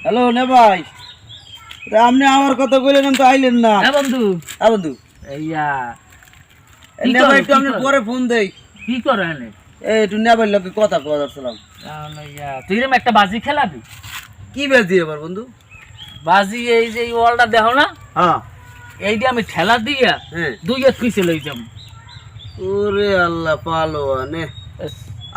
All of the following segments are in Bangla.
হ্যালো নে ভাই, আপনি আমার কথা বললেন তো আইলেন না। হ্যাঁ বন্ধু। হ্যাঁ বন্ধু, এইয়া নে ভাই একটু আপনি পরে ফোন দেই। কি করে এনে? এই একটু নে ভাই লোকে কথা কওয়া যাচ্ছিলাম। তুই এরকম একটা বাজি খেলাবি? কি বেশ দিয়ে এবার বন্ধু? বাজি এই যে এই ওয়ালটা দেখো না, হ্যাঁ এই দিয়ে আমি ঠেলা দিয়া হ্যাঁ। 2 হাত পিছে লই যাব। ওরে আল্লাহ পালোয়ানে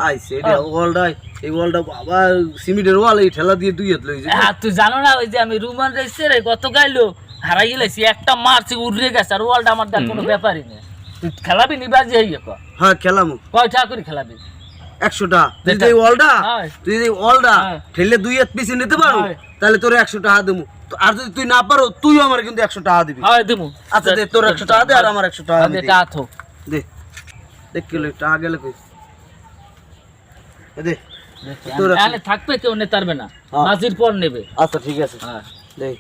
আইছে এটা ওয়ালটা, এই ওয়ালটা বাবা সিমেন্টের ওয়াল, এই ঠেলা দিয়ে 2 হাত লই যাবে। হ্যাঁ তুই জানো না ওই যে আমি রুমান রেসে রে গত গাইলো হারাই গেলাইছি, একটা মারছি উড়ে গেছে, আর ওয়ালটা আমার দেখ কোনো ব্যাপারই না। তুই খেলাবি নি বাজি? এই হ্যাঁ খেলামু। কয়টা করে খেলাবি? 100 টাকা। তুই যে ওয়ালটা, হ্যাঁ। তুই যে ওয়ালটা হ্যাঁ। ঠেলে 2 হাত পিছে নিতে পারো, হ্যাঁ। তাহলে তোর 100 টাকা দেবো। আর যদি তুই না পারো, তুইও আমার কিন্তু 100 টাকা দিবি। হ্যাঁ দেবো। আচ্ছা দে, তোর 100 টাকা দে আর আমার 100 টাকা দে। এটা আথো দে দেখ কিলো টাকা গেলে কই দে। তাহলে থাকবে, কেউ নিতে পারবে না, হ্যাঁ। বাজির পর নেবে। আচ্ছা ঠিক আছে হ্যাঁ দে।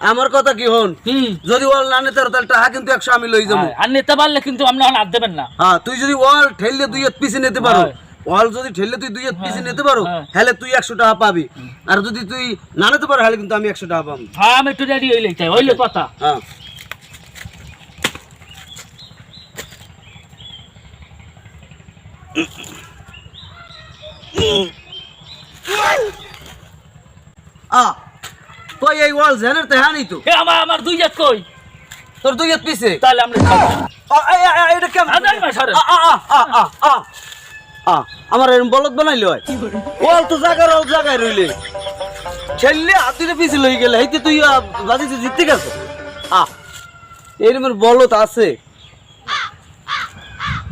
আমার কথা কি হন, কি? যদি ওয়াল না নিতে পারো তাহলে টাকা কিন্তু 100 আমি লই যাবো। আর নিতে পারলে কিন্তু আপনি হাত দেবেন না। হ্যাঁ তুই যদি ওয়াল ঠেললে 2 হাত পিছে নিতে পারো, হ্যাঁ। ওয়াল যদি ঠেললে তুই 2 হাত পিছে হ্যাঁ। নিতে পারো, হ্যাঁ। তাহলে তুই 100 টাকা পাবি। আর যদি তুই না নিতে পারো, তাহলে কিন্তু আমি 100 টাকা পাবো। হ্যাঁ আমি একটু রেডি হইলে চাই, হইলে কথা। হ্যাঁ তুই এই ওয়াল জানার তে হানি তো আমার 2 হাত কই? তোর 2 হাত পিছে। তাহলে আমরা এটা কেমন? আদাই না সরে। আমার এরকম বলদ বানাইলো ওয়াল তো জায়গায় রইলে ছেলে হাত দিলে পিছে লই গেলে, এইতে তুই বাজিতে জিততে গেছো। এরকম বলদ আছে?